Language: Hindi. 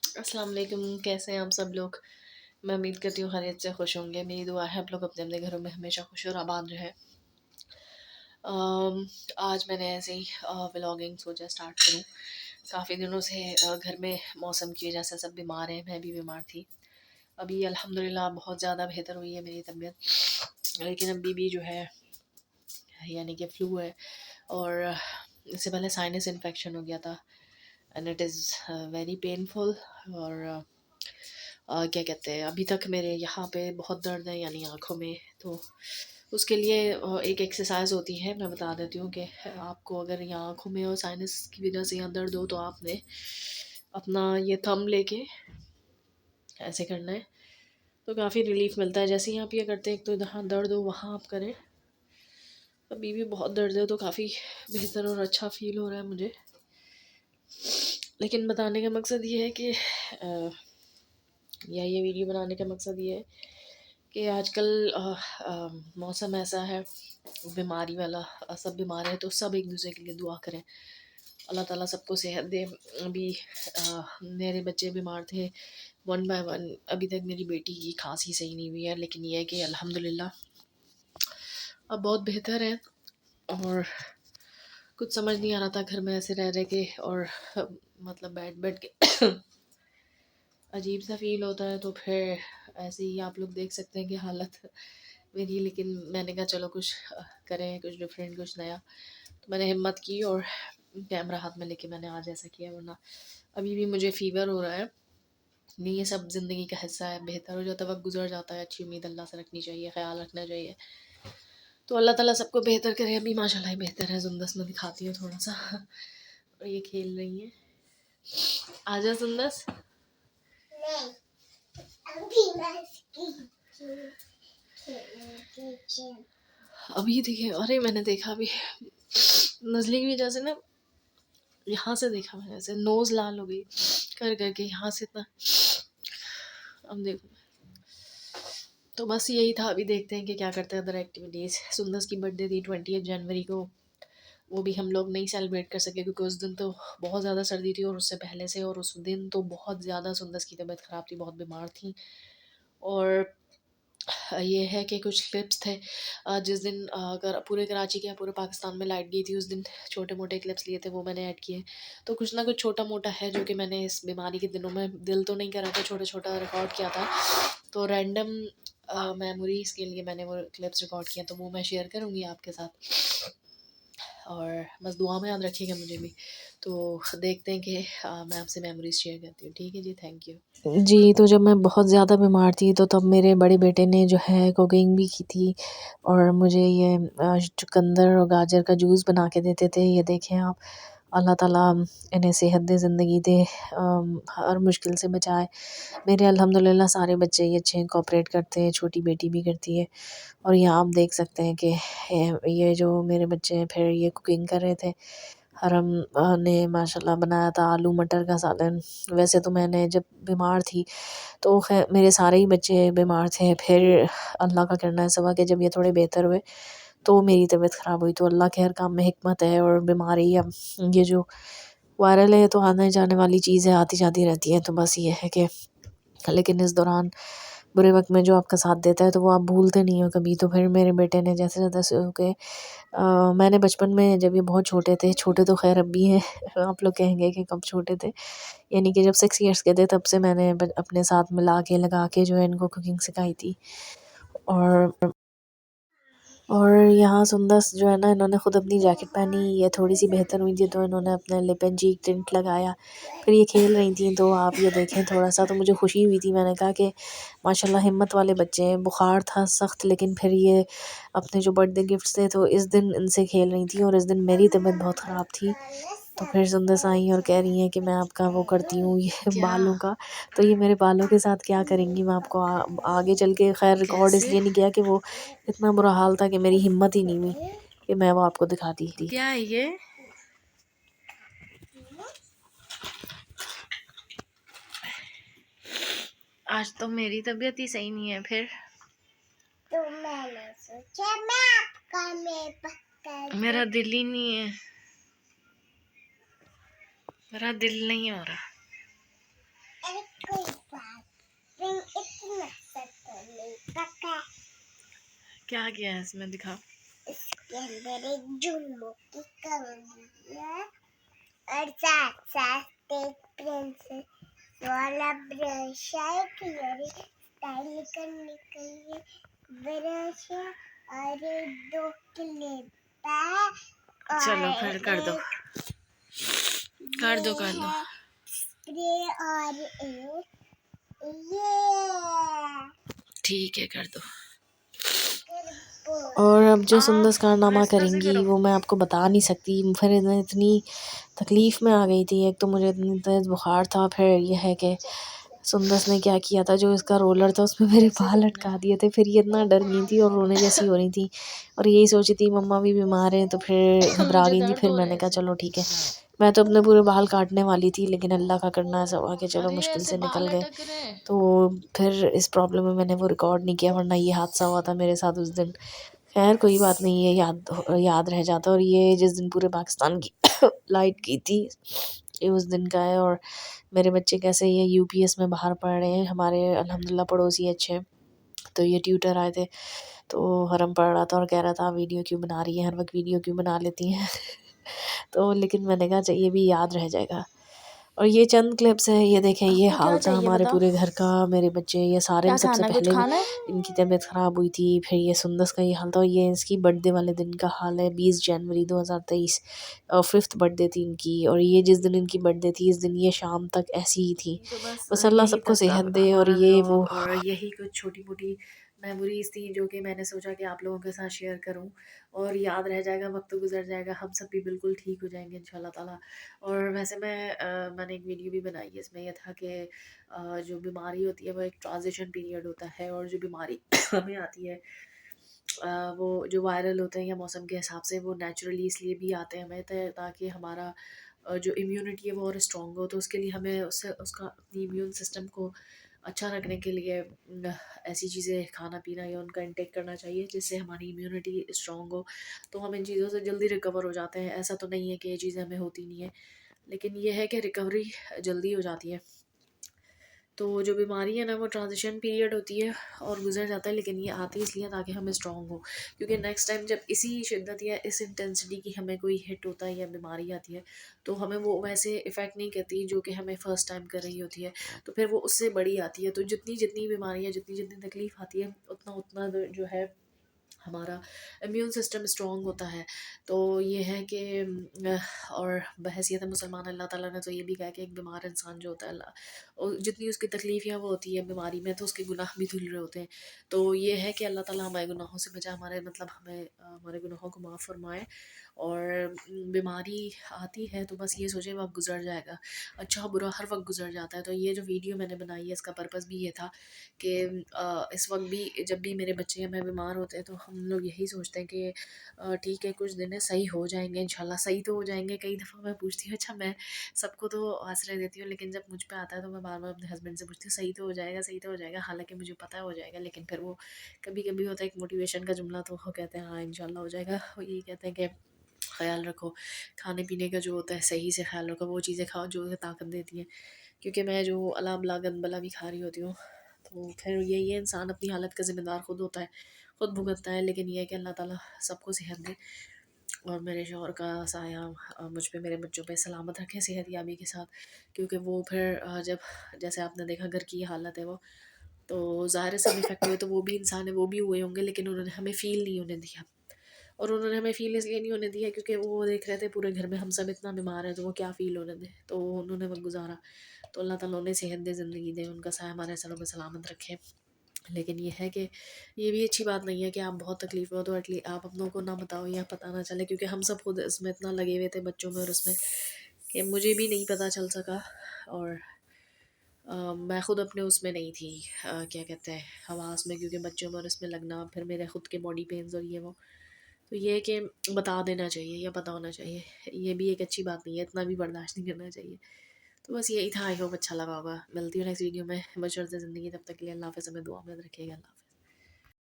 अस्सलाम वालेकुम, कैसे हैं आप सब लोग। मैं उम्मीद करती हूँ खैरियत से खुश होंगे। मेरी दुआ है आप लोग अपने अपने घरों में हमेशा खुश और आबाद रहें। आज मैंने ऐसे ही व्लॉगिंग सोचा स्टार्ट करूँ। काफ़ी दिनों से घर में मौसम की वजह से सब बीमार हैं, मैं भी बीमार थी। अभी अल्हम्दुलिल्लाह बहुत ज़्यादा बेहतर हुई है मेरी तबीयत, लेकिन अभी भी जो है यानी कि फ्लू है। और इससे पहले साइनस इन्फेक्शन हो गया था and it is very painful. और क्या कहते हैं, अभी तक मेरे यहाँ पे बहुत दर्द है यानी आँखों में। तो उसके लिए एक एक्सरसाइज होती है, मैं बता देती हूँ कि आपको अगर यहाँ आँखों में और साइनस की वजह से यहाँ दर्द हो तो आपने अपना ये थंब लेके ऐसे करना है, तो काफ़ी रिलीफ मिलता है। जैसे ही आप ये करते हैं, एक तो जहाँ दर्द हो वहाँ आप करें। अभी भी बहुत दर्द है तो काफ़ी बेहतर और अच्छा फील हो रहा है मुझे। लेकिन बताने का मकसद ये है कि या ये वीडियो बनाने का मकसद ये है कि आजकल मौसम ऐसा है बीमारी वाला, सब बीमार हैं तो सब एक दूसरे के लिए दुआ करें, अल्लाह ताला सबको सेहत दे। अभी मेरे बच्चे बीमार थे वन बाय वन। अभी तक मेरी बेटी की खांसी सही नहीं हुई है, लेकिन ये है कि अल्हम्दुलिल्लाह अब बहुत बेहतर है। और कुछ समझ नहीं आ रहा था घर में ऐसे रह रह के, और मतलब बैठ बैठ के अजीब सा फील होता है। तो फिर ऐसे ही आप लोग देख सकते हैं कि हालत मेरी, लेकिन मैंने कहा चलो कुछ करें, कुछ डिफरेंट, कुछ नया। तो मैंने हिम्मत की और कैमरा हाथ में लेके मैंने आज ऐसा किया। वरना अभी भी मुझे फ़ीवर हो रहा है। नहीं, ये सब ज़िंदगी का हिस्सा है, बेहतर हो जाता, वक्त गुजर जाता है। अच्छी उम्मीद अल्लाह से रखनी चाहिए, ख्याल रखना चाहिए। तो अल्लाह ताला सबको बेहतर करे। अभी माशाल्लाह ही बेहतर है। जुंदस में दिखाती हूँ थोड़ा सा और ये खेल रही है। आजा जुंदस। अभी देखिए, अरे मैंने देखा अभी नजले की वजह से ना, यहाँ से देखा मैंने, ऐसे नोज लाल हो गई कर करके यहाँ से इतना। अब देखो, तो बस यही था। अभी देखते हैं कि क्या करते हैं अदर एक्टिविटीज़। सुंदस की बर्थडे थी 20 जनवरी को, वो भी हम लोग नहीं सेलिब्रेट कर सके क्योंकि उस दिन तो बहुत ज़्यादा सर्दी थी, और उससे पहले से और उस दिन तो बहुत ज़्यादा सुंदस की तबीयत ख़राब थी, बहुत बीमार थी। और ये है कि कुछ क्लिप्स थे जिस दिन अगर पूरे कराची के या पूरे पाकिस्तान में लाइट गई थी, उस दिन छोटे मोटे क्लिप्स लिए थे, वो मैंने ऐड किए। तो कुछ ना कुछ छोटा मोटा है जो कि मैंने इस बीमारी के दिनों में दिल तो नहीं करा था, छोटा छोटा रिकॉर्ड किया था। तो रैंडम मेमोरीज़ के लिए मैंने वो क्लिप्स रिकॉर्ड किए, तो वो मैं शेयर करूँगी आपके साथ। और बस दुआ में याद रखिएगा मुझे भी। तो देखते हैं कि मैं आपसे मेमोरीज़ शेयर करती हूँ। ठीक है जी, थैंक यू जी। तो जब मैं बहुत ज़्यादा बीमार थी तो तब मेरे बड़े बेटे ने जो है कुकिंग भी की थी, और मुझे ये चुकंदर और गाजर का जूस बना के देते थे। ये देखें आप, अल्लाह ताला इन्हें सेहत दे, ज़िंदगी दे, हर मुश्किल से बचाए। मेरे अल्हम्दुलिल्लाह सारे बच्चे ही अच्छे हैं, कोऑपरेट करते हैं, छोटी बेटी भी करती है। और यहाँ आप देख सकते हैं कि ये जो मेरे बच्चे हैं, फिर ये कुकिंग कर रहे थे। हरम ने माशाल्लाह बनाया था आलू मटर का सालन। वैसे तो मैंने जब बीमार थी तो खैर मेरे सारे ही बच्चे बीमार थे। फिर अल्लाह का करना है सवा कि जब ये थोड़े बेहतर हुए तो मेरी तबीयत ख़राब हुई। तो अल्लाह के हर काम में हिकमत है, और बीमारी अब ये जो वायरल है तो आने जाने वाली चीज़ है, आती जाती रहती है। तो बस ये है कि लेकिन इस दौरान बुरे वक़्त में जो आपका साथ देता है तो वो आप भूलते नहीं हो कभी। तो फिर मेरे बेटे ने जैसे-जैसे हो के मैंने बचपन में, जब ये बहुत छोटे थे, छोटे तो ख़ैर अब भी हैं आप लोग कहेंगे कि कब छोटे थे, यानी कि जब 6 इयर्स के थे तब से मैंने अपने साथ मिला के लगा के जो है इनको कुकिंग सिखाई थी। और और यहाँ सुंदस जो है ना, इन्होंने ख़ुद अपनी जैकेट पहनी, ये थोड़ी-सी बेहतर हुई थी तो इन्होंने अपने लिप एंड चीक टिंट लगाया। फिर ये खेल रही थी, तो आप ये देखें थोड़ा-सा, तो मुझे खुशी हुई थी। मैंने कहा कि माशाल्लाह हिम्मत वाले बच्चे हैं। बुखार था सख्त, लेकिन फिर ये अपने जो बर्थडे गिफ्ट्स थे तो इस दिन इनसे खेल रही थी, और इस दिन मेरी तबीयत बहुत ख़राब थी। तो फिर सुंदस आई और कह रही हैं कि मैं आपका वो करती हूँ ये बालों का। तो ये मेरे बालों के साथ क्या करेंगी, मैं आपको आगे चल के, खैर रिकॉर्ड इसलिए नहीं किया कि वो इतना बुरा हाल था कि मेरी हिम्मत ही नहीं हुई कि मैं वो आपको दिखाती थी। क्या है ये? आज तो मेरी तबीयत ही सही नहीं है। फिर तो मैंने सोचा मैं आपका मेकअप, मेरा दिल ही नहीं है, मेरा दिल नहीं हो रहा। क्या किया है इसमें, दिखा। इसके अंदर एक जुम्मो की कंघी है और साथ साथ एक प्रिंसेस वाला ब्रश है, स्टाइल करने के लिए ब्रश है और दो क्लिप है। चलो फिर कर दो, कर दो, कर दो। स्प्रे और एक ये ठीक है, कर दो। और अब जो सुंदर कारनामा प्रेस कैसे करेंगी करो? वो मैं आपको बता नहीं सकती। फिर इतनी तकलीफ़ में आ गई थी, एक तो मुझे इतनी तेज़ बुखार था, फिर ये है कि सुंदस ने क्या किया था, जो इसका रोलर था उसमें मेरे बाल लटका दिए थे। फिर ये इतना डर गई थी और रोने जैसी हो रही थी और यही सोची थी मम्मा भी बीमार हैं, तो फिर घबरा गई थी। फिर मैंने कहा चलो ठीक है, मैं तो अपने पूरे बाल काटने वाली थी, लेकिन अल्लाह का करना ऐसा हुआ कि चलो मुश्किल से निकल गए। तो फिर इस प्रॉब्लम में मैंने वो रिकॉर्ड नहीं किया, वरना ये हादसा हुआ था मेरे साथ उस दिन। खैर कोई बात नहीं, ये याद रह जाता। और ये जिस दिन पूरे पाकिस्तान की लाइट की थी, ये उस दिन का है। और मेरे बच्चे कैसे ये यूपीएस में बाहर पढ़ रहे हैं, हमारे अल्हम्दुलिल्लाह पड़ोसी अच्छे हैं। तो ये ट्यूटर आए थे, तो हरम पढ़ रहा था और कह रहा था वीडियो क्यों बना रही है, हर वक्त वीडियो क्यों बना लेती हैं। तो लेकिन मैंने कहा ये भी याद रह जाएगा। और ये चंद क्लिप्स हैं, ये देखें, ये हाल था हमारे पूरे घर का। मेरे बच्चे ये सारे में सबसे पहले इनकी तबीयत ख़राब हुई थी, फिर ये सुंदस का ये हाल था। और ये इसकी बर्थडे वाले दिन का हाल है, 20 जनवरी 2023, 5th बर्थडे थी इनकी। और ये जिस दिन इनकी बर्थडे थी, इस दिन ये शाम तक ऐसी ही थी। तो बस अल्लाह यही सबको तक सेहत अब दे। और हमारा ये वो व्लॉग और यही कुछ छोटी मोटी मेमोरीज थी जो कि मैंने सोचा कि आप लोगों के साथ शेयर करूं और याद रह जाएगा, वक्त गुजर जाएगा, हम सब भी बिल्कुल ठीक हो जाएंगे इंशाल्लाह ताला। और वैसे मैंने एक वीडियो भी बनाई है, इसमें यह था कि जो बीमारी होती है वो एक ट्रांजिशन पीरियड होता है, और जो बीमारी हमें आती है वो जो वायरल होते हैं या मौसम के हिसाब से, वो नेचुरली इसलिए भी आते हैं हमें ताकि हमारा जो इम्यूनिटी है वो और स्ट्रॉन्ग हो। तो उसके लिए हमें उससे उसका अपनी इम्यून सिस्टम को अच्छा रखने के लिए ऐसी चीज़ें खाना पीना या उनका इंटेक करना चाहिए जिससे हमारी इम्यूनिटी स्ट्रॉन्ग हो। तो हम इन चीज़ों से जल्दी रिकवर हो जाते हैं। ऐसा तो नहीं है कि ये चीज़ें हमें होती नहीं है, लेकिन ये है कि रिकवरी जल्दी हो जाती है। तो जो बीमारी है ना, वो ट्रांजिशन पीरियड होती है और गुजर जाता है, लेकिन ये आती है इसलिए ताकि हम स्ट्रॉन्ग हो। क्योंकि नेक्स्ट टाइम जब इसी शिद्दत या इस इंटेंसिटी की हमें कोई हिट होता है या बीमारी आती है, तो हमें वो वैसे इफ़ेक्ट नहीं करती जो कि हमें फ़र्स्ट टाइम कर रही होती है। तो फिर वो उससे बड़ी आती है। तो जितनी जितनी बीमारियाँ, जितनी जितनी तकलीफ़ आती है, उतना उतना जो है हमारा इम्यून सिस्टम स्ट्रॉन्ग होता है। तो ये है कि और बहैसियत मुसलमान अल्लाह ताला ने तो ये भी कहा कि एक बीमार इंसान जो होता है, अल्लाह और जितनी उसकी तकलीफ़ियाँ वो होती है बीमारी में, तो उसके गुनाह भी धुल रहे होते हैं। तो ये है कि अल्लाह ताला हमारे गुनाहों से बचाए, हमारे मतलब हमें हमारे गुनाहों को माफ़ फरमाए। और बीमारी आती है तो बस ये सोचें वक्त गुजर जाएगा, अच्छा बुरा हर वक्त गुजर जाता है। तो ये जो वीडियो मैंने बनाई है, इसका पर्पज़ भी ये था कि इस वक्त भी जब भी मेरे बच्चे या मैं बीमार होते हैं, तो हम लोग यही सोचते हैं कि ठीक है कुछ दिन है, सही हो जाएंगे इंशाल्लाह, सही तो हो जाएंगे। कई दफ़ा मैं पूछती हूँ, अच्छा मैं सबको तो आश्रय देती हूँ, लेकिन जब मुझ पे आता है तो मैं बार बार अपने हस्बैंड से पूछती हूँ सही तो हो जाएगा, सही तो हो जाएगा, हालांकि मुझे पता है हो जाएगा। लेकिन फिर वो कभी कभी होता है एक मोटिवेशन का जुमला, तो वो कहते हैं हाँ इंशाल्लाह हो जाएगा। वो यही कहते हैं कि ख़्याल रखो, खाने पीने का जो होता है सही से ख़्याल रखो, वो चीज़ें खाओ जो ताकत देती हैं। क्योंकि मैं जो अला बला गंदबला भी खा रही होती हूँ, तो फिर यही है, इंसान अपनी हालत का ज़िम्मेदार खुद होता है, खुद भुगतता है। लेकिन ये है कि अल्लाह ताला सबको सेहत दे और मेरे शौहर का साया मुझ पे, मेरे बच्चों पे सलामत रखे सेहत याबी के साथ। क्योंकि वो फिर जब जैसे आपने देखा घर की हालत है वो, तो ज़ाहिर है सब इफ़ेक्ट हुए, तो वो भी इंसान है, वो भी हुए होंगे, लेकिन उन्होंने हमें फ़ील नहीं होने दिया। और उन्होंने हमें फ़ील इसलिए नहीं होने दिया क्योंकि वो देख रहे थे पूरे घर में हम सब इतना बीमार हैं, तो वो क्या फ़ील होने दें। तो उन्होंने वक्त गुजारा। तो अल्लाह ताला उन्हें सेहत दे, ज़िंदगी दे, उनका साया हमारे सरों पे सलामत रखे। लेकिन ये है कि ये भी अच्छी बात नहीं है कि आप बहुत तकलीफ़ में हो तो एटली आप अपनों को ना बताओ या पता ना चले, क्योंकि हम सब खुद इसमें इतना लगे हुए थे बच्चों में और उसमें, कि मुझे भी नहीं पता चल सका। और मैं खुद अपने उसमें नहीं थी, क्या कहते हैं, हवास में, क्योंकि बच्चों में और इसमें लगना, फिर मेरे खुद के बॉडी पेन्स और ये वो। तो ये है कि बता देना चाहिए या पता होना चाहिए, ये भी एक अच्छी बात नहीं है, इतना भी बर्दाश्त नहीं करना चाहिए। तो बस यही था, आई होप अच्छा लगा होगा। मिलती हूँ नेक्स्ट वीडियो में बशर्ते ज़िंदगी, तब तक के लिए अल्लाह हाफ़िज़, हमें दुआ में रखिएगा। अल्लाह हाफ़िज़।